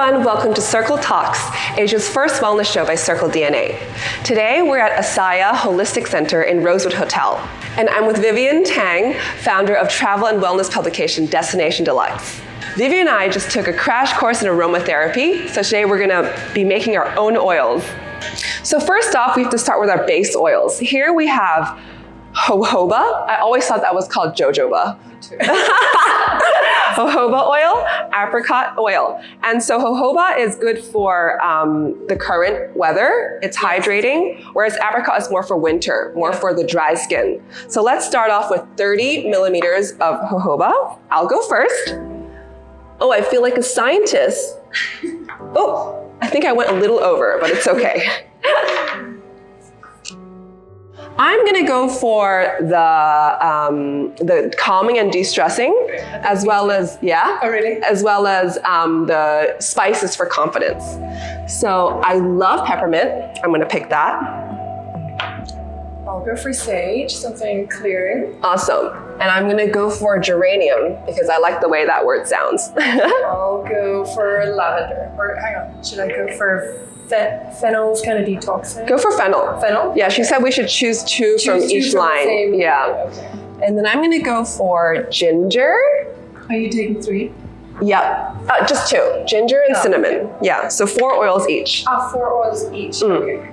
everyone, welcome to CircleTalks, Asia's first wellness show by CircleDNA. Today we're at Asaya Holistic Center in Rosewood Hotel, and I'm with Vivienne Tang, founder of travel and wellness publication Destination Deluxe. Vivienne and I just took a crash course in aromatherapy, so today we're gonna be making our own oils. So first off, we have to start with our base oils. Here we have jojoba. I always thought that was called jojoba. Jojoba oil, apricot oil. And so jojoba is good for the current weather. It's hydrating, whereas apricot is more for winter, more for the dry skin. So let's start off with 30 millimeters of jojoba. I'll go first. Oh, I feel like a scientist. Oh, I think I went a little over, but it's okay. I'm gonna go for the calming and de-stressing, as well as, as well as the spices for confidence. So I love peppermint. I'm gonna pick that. I'll go for sage, something clearing. Awesome. And I'm gonna go for geranium because I like the way that word sounds. I'll go for lavender. Or hang on, should I go for fennel's kind of detoxing? Go for fennel. Fennel? Yeah, she said we should choose two from each line. Yeah. Okay. And then I'm gonna go for ginger. Are you taking 3? Yep, just 2, ginger and cinnamon. Okay. Yeah, so 4 oils each. 4 oils each, okay.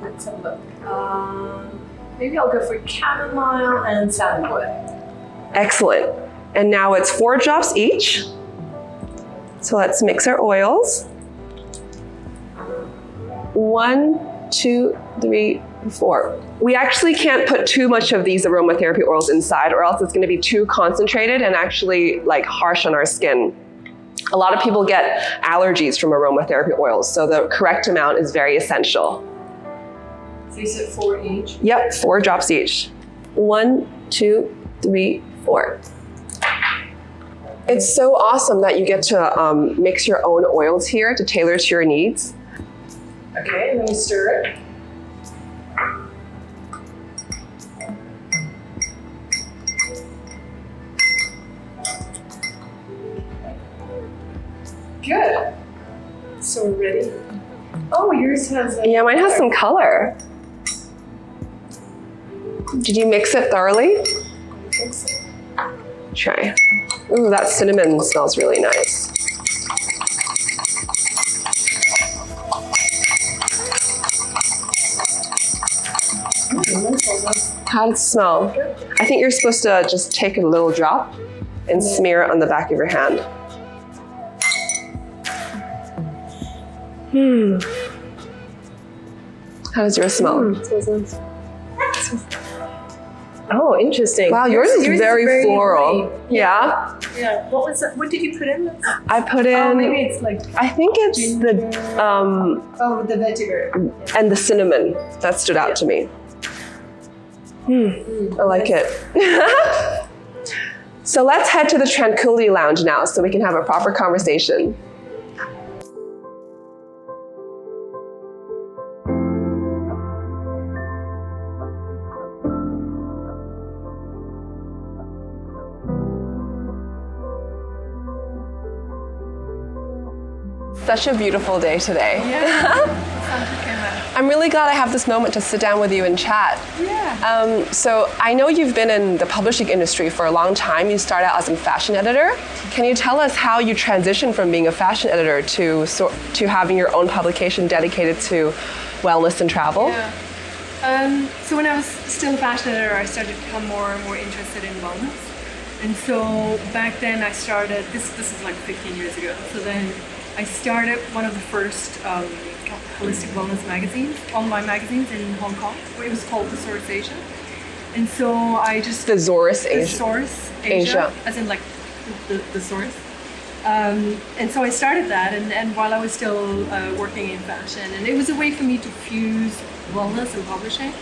Let's have a look. Maybe I'll go for chamomile and sandalwood. Excellent. And now it's 4 drops each. So let's mix our oils. 1, 2, 3, 4. We actually can't put too much of these aromatherapy oils inside, or else it's going to be too concentrated and actually like harsh on our skin. A lot of people get allergies from aromatherapy oils, so the correct amount is very essential. So you said 4 each? Yep, 4 drops each. 1, 2, 3, 4. It's so awesome that you get to mix your own oils here to tailor to your needs. Okay, let me stir it. Good. So we're ready. Oh, yours has yeah, mine has some color. Did you mix it thoroughly? I think so. Try. Ooh, that cinnamon smells really nice. How does it smell? I think you're supposed to just take a little drop and smear it on the back of your hand. How does yours smell? Oh, interesting. Wow, yours is very floral. Green. Yeah? Yeah. What was that? What did you put in? I put in. Oh, maybe it's like. I think it's ginger. the. The vetiver. And the cinnamon that stood out to me. I like it. So let's head to the Tranquility Lounge now so we can have a proper conversation. Such a beautiful day today. Yeah. I'm really glad I have this moment to sit down with you and chat. Yeah. So I know you've been in the publishing industry for a long time. You started out as a fashion editor. Can you tell us how you transitioned from being a fashion editor to having your own publication dedicated to wellness and travel? Yeah. So when I was still a fashion editor, I started to become more and more interested in wellness. And so back then I started, this is like 15 years ago. So then I started one of the first holistic wellness magazines, online magazines in Hong Kong. It was called The Source Asia. And so I just... The Source Asia. The Source Asia. As in like the source. And so I started that, and while I was still working in fashion, and it was a way for me to fuse wellness and publishing.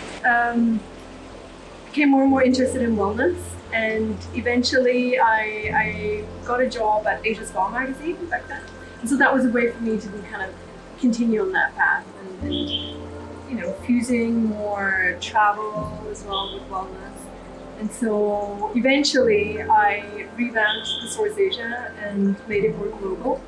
Became more and more interested in wellness, and eventually I got a job at Asia Spa magazine back then. And so that was a way for me to kind of continue on that path and you know, fusing more travel as well with wellness. And so eventually I revamped the Source Asia and made it more global.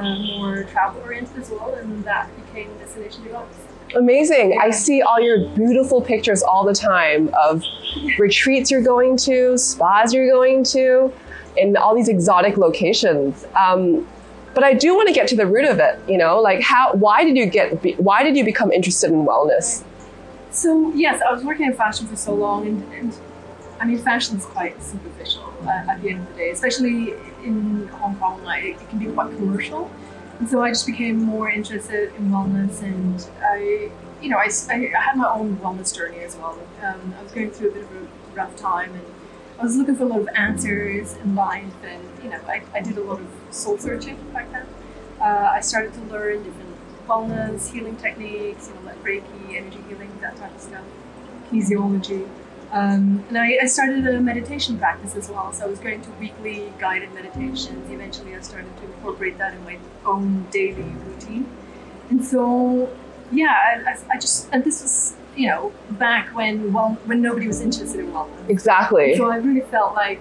more travel oriented as well, and that became Destination Deluxe. Amazing. I see all your beautiful pictures all the time of retreats you're going to, spas you're going to, in all these exotic locations. But I do want to get to the root of it, like why did you become interested in wellness? So yes, I was working in fashion for so long, and I mean, fashion is quite superficial at the end of the day, especially in Hong Kong. It can be quite commercial, and so I just became more interested in wellness, and I had my own wellness journey as well. I was going through a bit of a rough time, and I was looking for a lot of answers in life, and I did a lot of soul searching back then. I started to learn different wellness healing techniques, like Reiki, energy healing, that type of stuff, kinesiology. And I started a meditation practice as well. So I was going to weekly guided meditations. Eventually I started to incorporate that in my own daily routine. And so, yeah, I just, and this was, back when nobody was interested in wellness. Exactly. And so I really felt like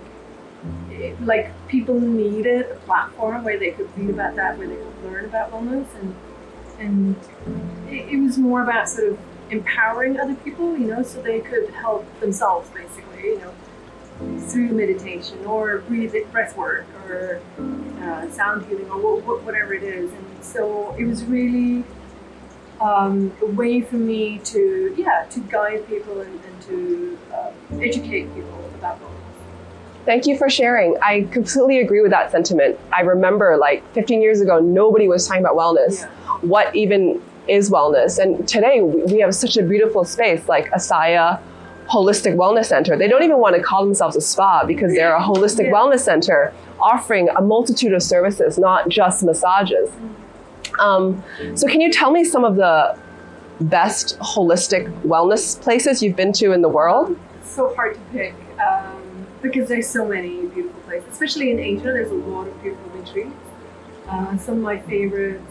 people needed a platform where they could read about that, where they could learn about wellness. And it was more about sort of empowering other people, so they could help themselves basically, through meditation or breath work or sound healing or whatever it is. And so it was really a way for me to guide people and to educate people about wellness. Thank you for sharing. I completely agree with that sentiment. I remember 15 years ago, nobody was talking about wellness. Yeah. What even is wellness? And today we have such a beautiful space like Asaya Holistic Wellness Center. They don't even want to call themselves a spa because they're a holistic wellness center offering a multitude of services, not just massages. So can you tell me some of the best holistic wellness places you've been to in the world? It's so hard to pick because there's so many beautiful places, especially in Asia. There's a lot of beautiful retreats. Some of my favorites,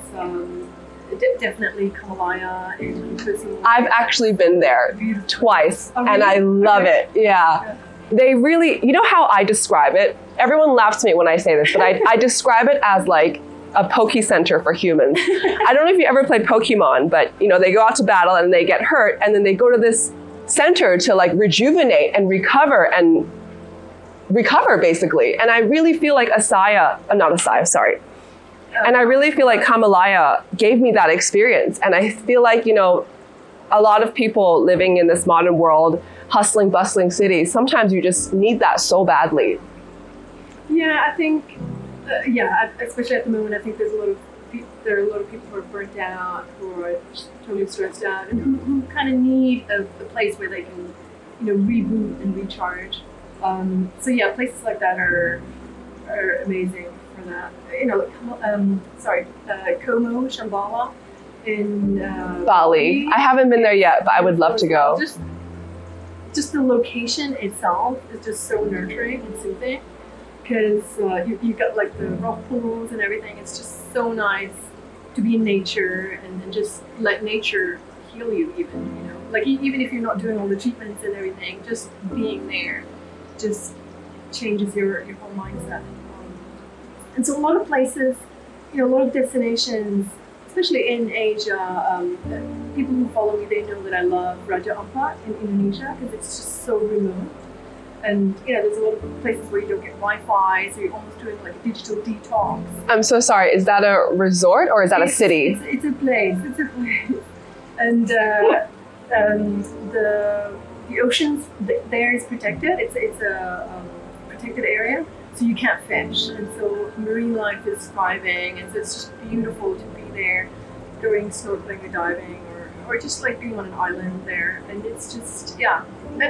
definitely Kamalaya and Vipassana. I've actually been there twice, Oh, really? and I love it. Yeah. They really, how I describe it? Everyone laughs at me when I say this, but I describe it as like a Poke Center for humans. I don't know if you ever played Pokemon, but they go out to battle and they get hurt, and then they go to this center to rejuvenate and recover basically. And I really feel like And I really feel like Kamalaya gave me that experience. And I feel like, a lot of people living in this modern world, hustling, bustling city, sometimes you just need that so badly. Yeah, I think, especially at the moment, I think there are a lot of people who are burnt out, who are totally stressed out, and who kind of need a place where they can, reboot and recharge. So yeah, places like that are amazing for that. Como, Shambhala in Bali. I haven't been there yet, but I would love to go. Just the location itself is just so nurturing and soothing because you've got the rock pools and everything. It's just so nice to be in nature and just let nature heal you even, even if you're not doing all the treatments and everything, just being there just changes your whole mindset. And so a lot of places, a lot of destinations, especially in Asia, people who follow me, they know that I love Raja Ampat in Indonesia because it's just so remote. And there's a lot of places where you don't get Wi-Fi, so you're almost doing a digital detox. I'm so sorry, is that a resort or is that a city? It's a place, And the oceans there is protected. It's a protected area. So you can't fish, and so marine life is thriving, and so it's just beautiful to be there doing snorkeling or diving or just being on an island there. And it's just, but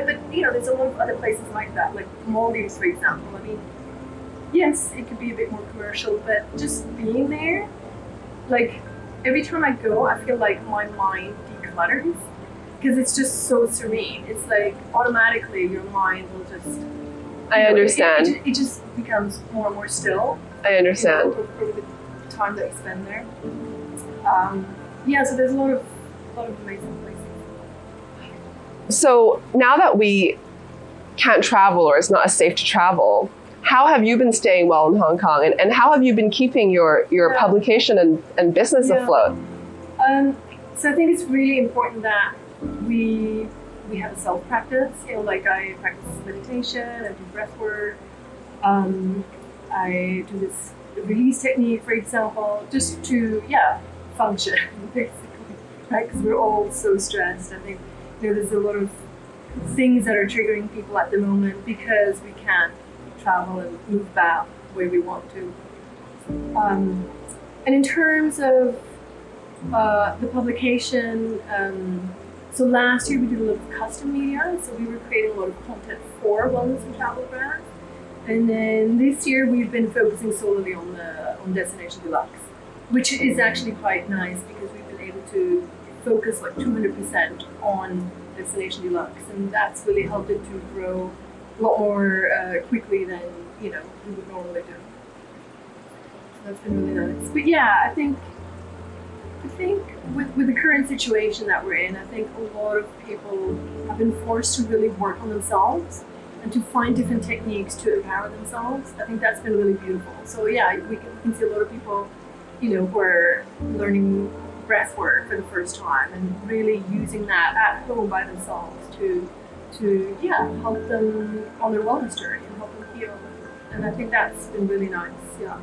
there's a lot of other places like that, like Maldives, for example. I mean, yes, it could be a bit more commercial, but just being there, every time I go, I feel like my mind declutters because it's just so serene. It's automatically your mind will just... I understand. It just becomes more and more still. I understand. Over the time that you spend there. So there's a lot of amazing places. So now that we can't travel or it's not as safe to travel, how have you been staying well in Hong Kong, and how have you been keeping your publication and business afloat? So I think it's really important that we have a self-practice. Like I practice meditation, I do breath work, I do this release technique, for example, just to function basically, right? Because we're all so stressed. I think there's a lot of things that are triggering people at the moment because we can't travel and move about the way we want to. And in terms of the publication, so last year we did a lot of custom media, so we were creating a lot of content for wellness and travel brands. And then this year we've been focusing solely on Destination Deluxe, which is actually quite nice because we've been able to focus like 200% on Destination Deluxe, and that's really helped it to grow a lot more quickly than we would normally do. So that's been really nice. But yeah, I think with the current situation that we're in, I think a lot of people have been forced to really work on themselves and to find different techniques to empower themselves. I think that's been really beautiful. So yeah, we can see a lot of people, who are learning breath work for the first time and really using that at home by themselves to help them on their wellness journey and help them heal. And I think that's been really nice. Yeah.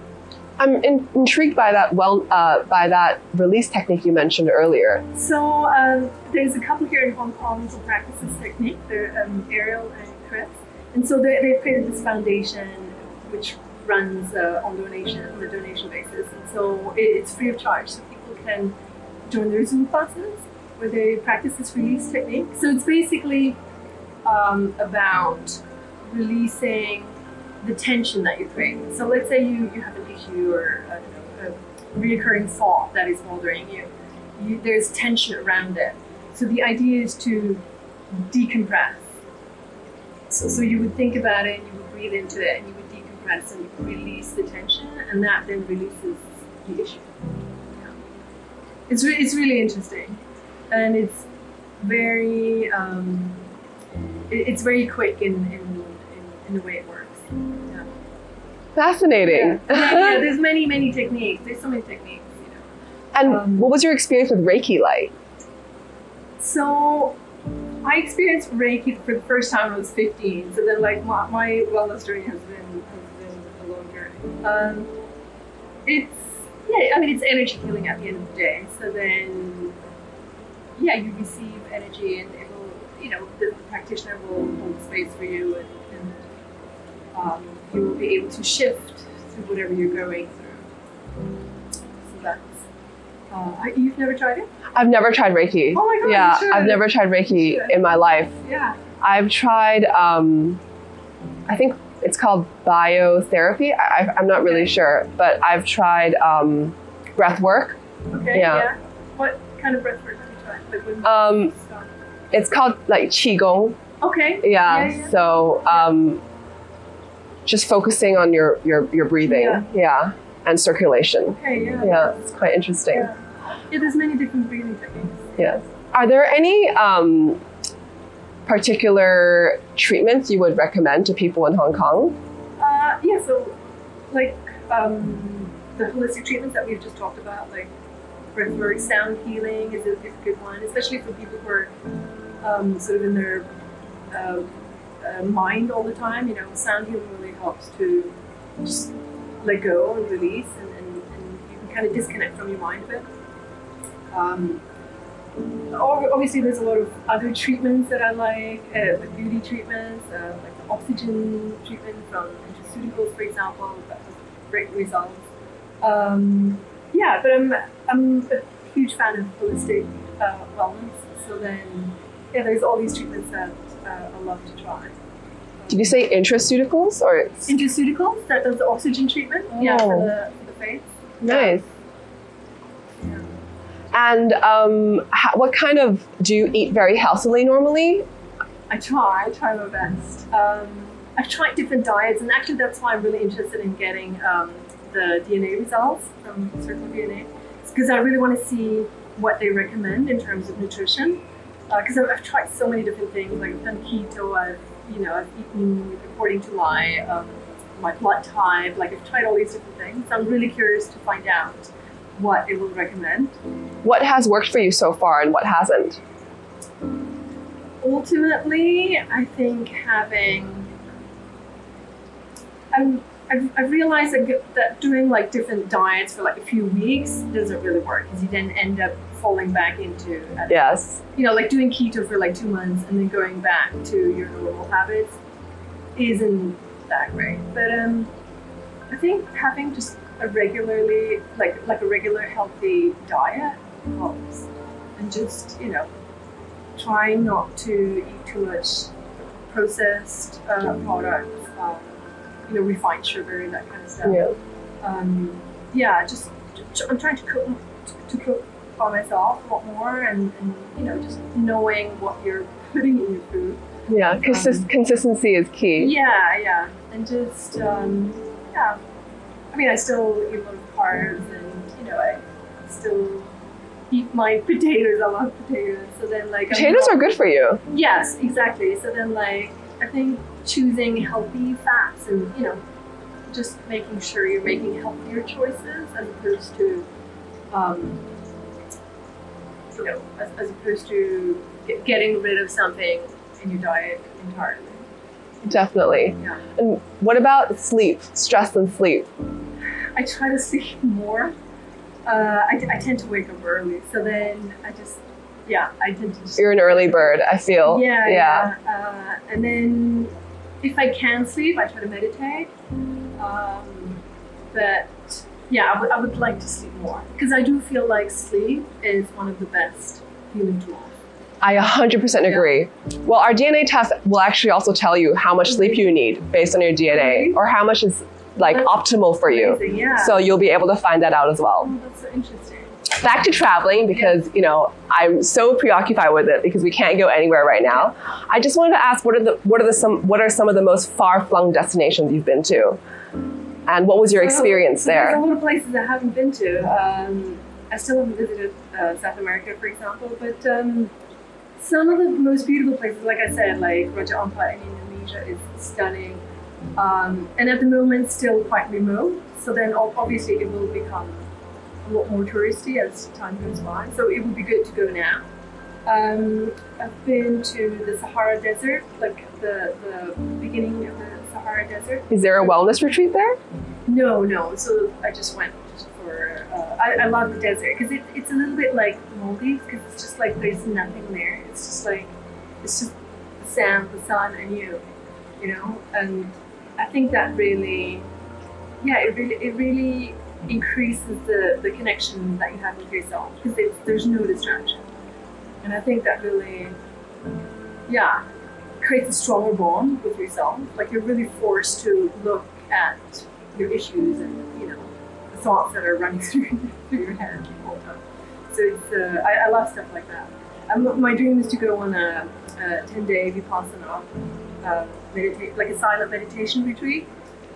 I'm intrigued by that release technique you mentioned earlier. So there's a couple here in Hong Kong who practice this technique. They're Ariel and Chris. And so they've created this foundation which runs on a donation basis. And so it's free of charge, so people can join their Zoom classes where they practice this release technique. So it's basically about releasing the tension that you create. So let's say you have an issue or a reoccurring thought that is bothering you. There's tension around it. So the idea is to decompress. So you would think about it, and you would breathe into it, and you would decompress, and you would release the tension, and that then releases the issue. Yeah. It's really interesting, and it's very quick in the way it works. Yeah. Fascinating. Yeah, there's many techniques. There's so many techniques. And what was your experience with Reiki like? So I experienced Reiki for the first time when I was 15. So then, like, my wellness journey has been a long journey. It's energy healing at the end of the day. So then, you receive energy, and it will, the practitioner will hold space for you, and you will be able to shift through whatever you're going through. So that's. You've never tried it? I've never tried Reiki. Oh my God! Yeah, you should. I've never tried Reiki in my life. Yeah. I've tried. I think it's called biotherapy. I'm not really sure, but I've tried breath work. Okay. Yeah. What kind of breath work have you tried? Like it's called like qigong. Okay. Yeah. So just focusing on your breathing. Yeah. And circulation. Okay. Yeah. Yeah, it's quite interesting. Yeah. There's many different breathing techniques. Yes. Are there any particular treatments you would recommend to people in Hong Kong? So like the holistic treatments that we've just talked about, like breathwork, sound healing is a good one, especially for people who are sort of in their mind all the time. Sound healing really helps to just let go and release, and you can kind of disconnect from your mind a bit. Obviously, there's a lot of other treatments that I like, beauty treatments, like the oxygen treatment from nutraceuticals, for example, that has great results. But I'm a huge fan of holistic wellness. So then, there's all these treatments that I love to try. Did you say intraceuticals or intraceuticals? That does the oxygen treatment. Oh. Yeah, for the face. Nice. Yeah. And what kind of, do you eat very healthily normally? I try my best. I've tried different diets, and actually that's why I'm really interested in getting the DNA results from CircleDNA, because I really want to see what they recommend in terms of nutrition. Because I've tried so many different things, like I've done keto, I've eaten according to my my blood type. Like I've tried all these different things. So I'm really curious to find out what it will recommend. What has worked for you so far and what hasn't? Ultimately, I think I've realized that doing like different diets for like a few weeks doesn't really work, because you then end up falling back into Yes. like doing keto for like 2 months and then going back to your normal habits isn't that great. But I think having just a regularly like a regular healthy diet helps, and just trying not to eat too much processed products, refined sugar, that kind of stuff. I'm trying to cook by myself a lot more, and just knowing what you're putting in your food. Yeah, consistency is key. Yeah, and just I mean, I still eat a lot of carbs, and I still eat my potatoes. I love potatoes. So then, like, potatoes are good for you. Yes, exactly. So then, like, I think choosing healthy fats and just making sure you're making healthier choices as opposed to as opposed to getting rid of something in your diet entirely. Definitely. Yeah. And what about sleep, stress and sleep? I try to sleep more. I tend to wake up early, so then I tend to just... You're an early bird, I feel. Yeah. And then if I can sleep, I try to meditate. But yeah, I would like to sleep more, because I do feel like sleep is one of the best healing tools. I 100% agree. Well, our DNA test will actually also tell you how much sleep you need based on your DNA, or how much is like optimal for you. Amazing, yeah. So you'll be able to find that out as well. Oh, that's so interesting. Back to traveling, because I'm so preoccupied with it because we can't go anywhere right now. I just wanted to ask, what are some of the most far-flung destinations you've been to, and what was your experience there? There's a lot of places I haven't been to. I still haven't visited South America, for example, but some of the most beautiful places, like I said, like Raja Ampat in Indonesia is stunning, and at the moment still quite remote. So then obviously it will become a lot more touristy as time goes by. So it would be good to go now. I've been to the Sahara Desert, like the beginning of the Sahara Desert. Is there a wellness retreat there? No. So I just went for. I love the desert because it's a little bit like Maldives, because it's just like there's nothing there. It's just the sand, the sun, and you, And I think that really, it really increases the connection that you have with yourself, because there's no distraction. And I think that really, creates a stronger bond with yourself. Like you're really forced to look at your issues and, the thoughts that are running through your head all the time. So it's, I love stuff like that. My dream is to go on a 10-day Vipassana, like a silent meditation retreat.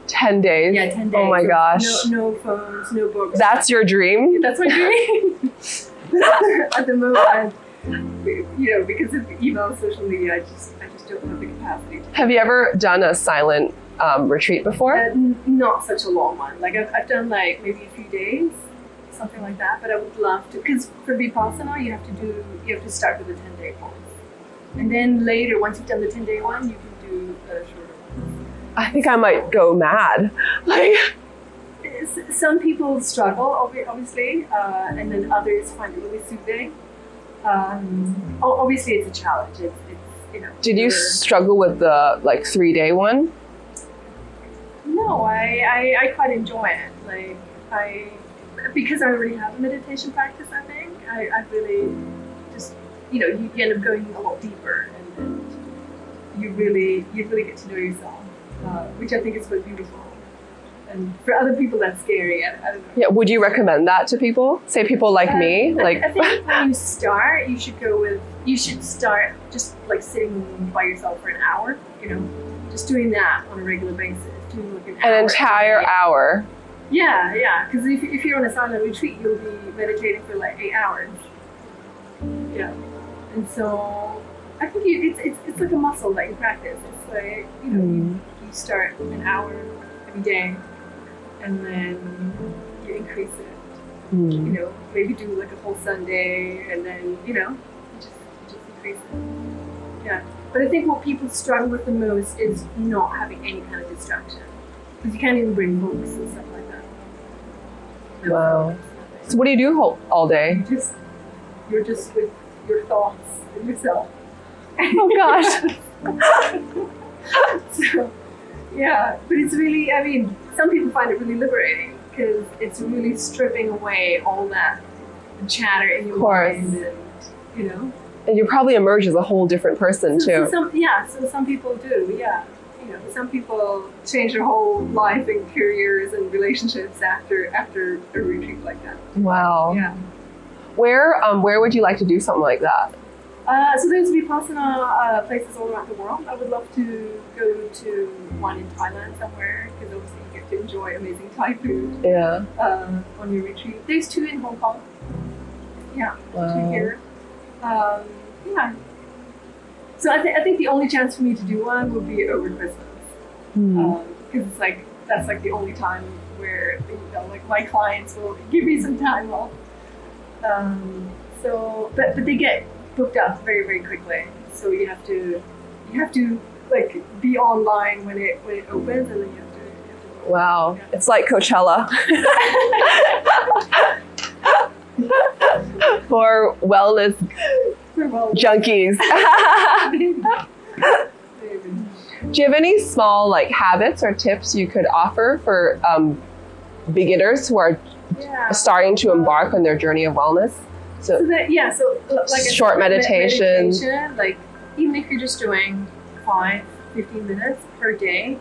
10 days? Yeah, 10 days. Oh my gosh. No phones, no books. That's your dream? That's my dream. At the moment, because of email, social media, I just don't have the capacity to. Have you ever done a silent retreat before? Not such a long one. Like I've done like maybe a few days, something like that. But I would love to, because for Vipassana you have to start with a 10-day course, and then later, once you've done the 10-day one, you can do a shorter one. I think I might go mad. Like, some people struggle, obviously, and then others find it really soothing. Obviously, it's a challenge. It's Did you struggle with the 3-day one? No, I quite enjoy it. Like because I already have a meditation practice. I think I really just you end up going a lot deeper, and you really get to know yourself, which I think is quite beautiful. And for other people, that's scary. I don't know. Yeah. Would you recommend that to people? Say people like me? I think when you start, you should start just like sitting by yourself for an hour. Just doing that on a regular basis. Doing like an entire hour. Yeah. Because if you're on a silent retreat, you'll be meditating for like 8 hours. Yeah. And so I think it's like a muscle that you practice. It's like you start an hour a every day, and then you increase it. Mm. You know, maybe do like a whole Sunday, and then you just increase it. Yeah. But I think what people struggle with the most is not having any kind of distraction, because you can't even bring books and stuff like that. Wow. So what do you do all day? You're just with your thoughts and yourself. Oh gosh. So, yeah, but it's really, I mean, some people find it really liberating because it's really stripping away all that chatter in your mind, and you know. And you probably emerge as a whole different person too. So some people do, yeah. You know, some people change their whole life and careers and relationships after a retreat like that. Wow. Yeah. Where would you like to do something like that? So there's Vipassana places all around the world. I would love to go to one in Thailand somewhere, because obviously you get to enjoy amazing Thai food. Yeah. On your retreat. There's 2 in Hong Kong. Yeah. Wow. 2 here. Yeah. So I think the only chance for me to do one would be over Christmas, because it's like that's like the only time where like my clients will give me some time off. But they get booked up very, very quickly. So you have to like be online when it opens, and then you have to Wow. Yeah. It's like Coachella. For wellness junkies. Do you have any small like habits or tips you could offer for beginners who are starting to embark on their journey of wellness? So like short meditation, like even if you're just doing 5-15 minutes per day,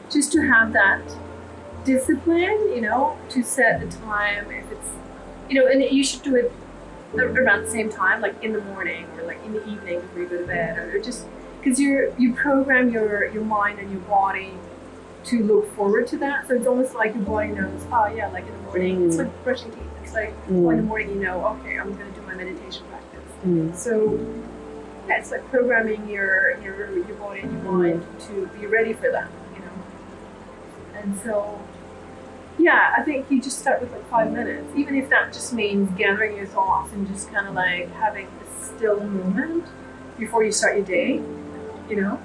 just to have that discipline, you know, to set the time. If it's, you know, and you should do it around the same time, like in the morning or like in the evening before you go to bed, or just because you program your mind and your body to look forward to that. So it's almost like your body knows, oh yeah, like in the morning, it's like brushing teeth. It's like in the morning you know, okay, I'm going to do my meditation practice. So yeah, it's like programming your body and your mind to be ready for that, you know. And so yeah, I think you just start with like 5 minutes, even if that just means gathering your thoughts and just kind of like having a still moment before you start your day, you know.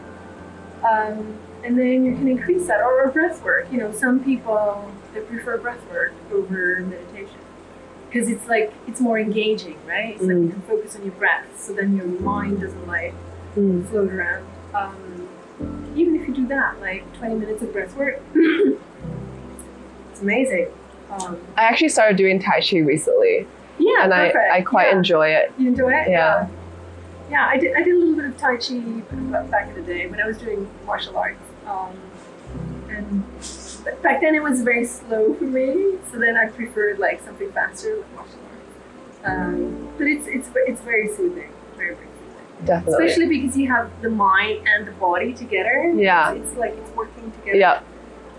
And then you can increase that, or breath work. You know, some people, they prefer breath work over meditation because it's like, it's more engaging, right? It's like you can focus on your breath, so then your mind doesn't like float around. Even if you do that, like 20 minutes of breath work, it's amazing. I actually started doing Tai Chi recently. Yeah, and perfect. I quite enjoy it. You enjoy it? Yeah. Yeah, I did a little bit of Tai Chi back in the day when I was doing martial arts. And back then it was very slow for me, so then I preferred like something faster, like martial arts. But it's very soothing, very, very soothing. Definitely. Especially because you have the mind and the body together. Yeah. It's like it's working together. Yeah.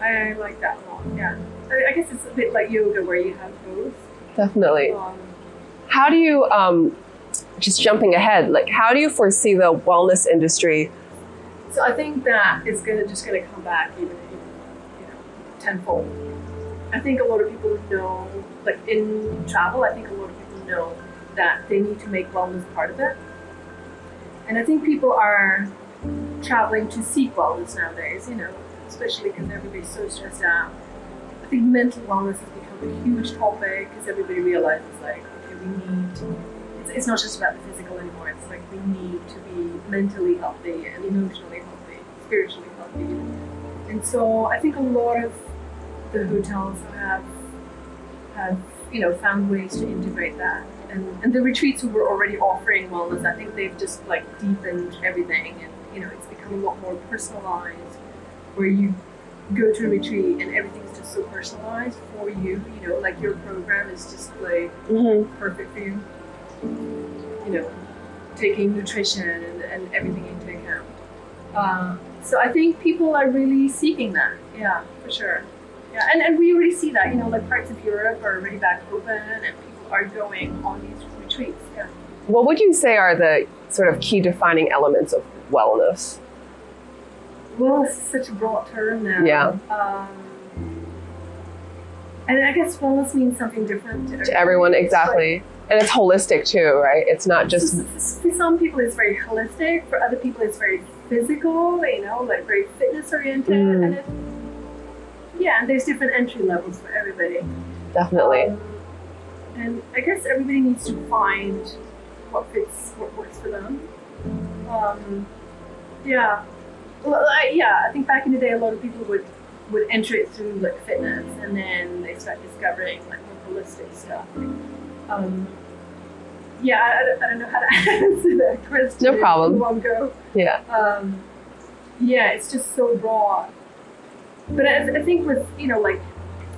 I like that a lot. Yeah. I guess it's a bit like yoga where you have both. Definitely. How do you just jumping ahead, like how do you foresee the wellness industry? So I think that it's gonna come back even tenfold. I think a lot of people know, like in travel, I think a lot of people know that they need to make wellness part of it. And I think people are traveling to seek wellness nowadays, you know, especially because everybody's so stressed out. I think mental wellness has become a huge topic because everybody realizes like, okay, we need to, it's not just about the physical anymore. It's like we need to be mentally healthy and emotionally healthy, spiritually healthy. And so I think a lot of the hotels have found ways to integrate that. And the retreats who were already offering wellness, I think they've just like deepened everything, and it's become a lot more personalized, where you go to a retreat and everything's just so personalized for you. You know, like your program is just like perfect for you. You know, taking nutrition and everything into account. So I think people are really seeking that. Yeah, for sure. Yeah, and we already see that. You know, like parts of Europe are already back open, and people are going on these retreats. Yeah. What would you say are the sort of key defining elements of wellness? Well, it's such a broad term now. Yeah. And I guess wellness means something different To everyone, exactly. And it's holistic too, right? It's not just... For some people it's very holistic, for other people it's very physical, you know, like very fitness oriented. And and there's different entry levels for everybody. Definitely. And I guess everybody needs to find what fits, what works for them. Well, I think back in the day a lot of people would enter it through like fitness, and then they start discovering like more holistic stuff. I don't know how to answer that question. No problem. In one go. Yeah. It's just so broad. But I think with, you know, like,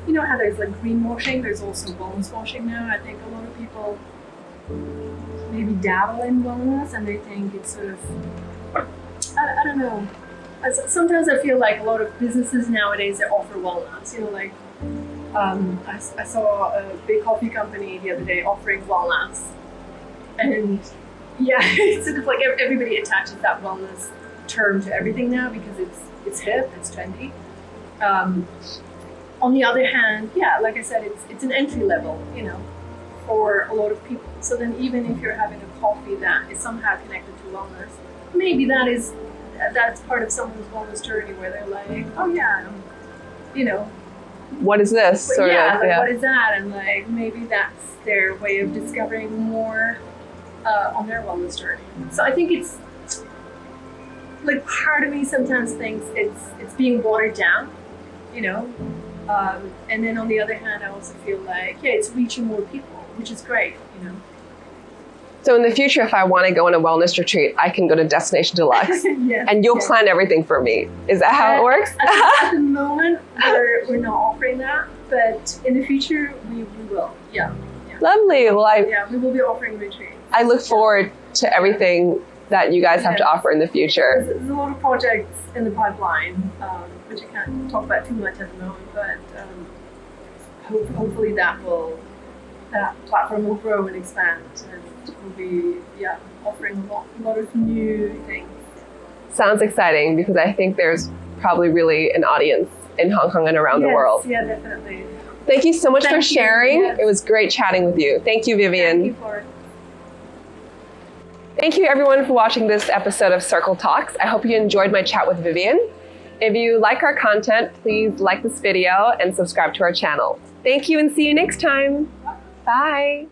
you know how there's like greenwashing, there's also wellness washing now. I think a lot of people maybe dabble in wellness and they think it's sort of, I don't know. Sometimes I feel like a lot of businesses nowadays that offer wellness, you know, like I saw a big coffee company the other day offering wellness, and it's sort of like everybody attaches that wellness term to everything now because it's hip, it's trendy. On the other hand, like I said, it's an entry level, you know, for a lot of people. So then even if you're having a coffee that is somehow connected to wellness, maybe that's part of someone's wellness journey where they're like, oh yeah, you know, what is this? What is that? And like maybe that's their way of discovering more on their wellness journey. So I think it's like part of me sometimes thinks it's being watered down, you know, and then on the other hand, I also feel like it's reaching more people, which is great, you know. So in the future, if I want to go on a wellness retreat, I can go to Destination Deluxe, and you'll plan everything for me. Is that how it works? At the moment, we're not offering that, but in the future, we will. Yeah. Lovely. Well, we will be offering retreats. I look forward to everything that you guys have to offer in the future. There's a lot of projects in the pipeline, which I can't talk about too much at the moment, but hopefully that platform will grow and expand, and we'll be offering a lot of new things. Sounds exciting, because I think there's probably really an audience in Hong Kong and around the world. Yeah, definitely. Thank you so much for sharing. Yes. It was great chatting with you. Thank you, Vivienne. Thank you everyone for watching this episode of Circle Talks. I hope you enjoyed my chat with Vivienne. If you like our content, please like this video and subscribe to our channel. Thank you, and see you next time. Bye.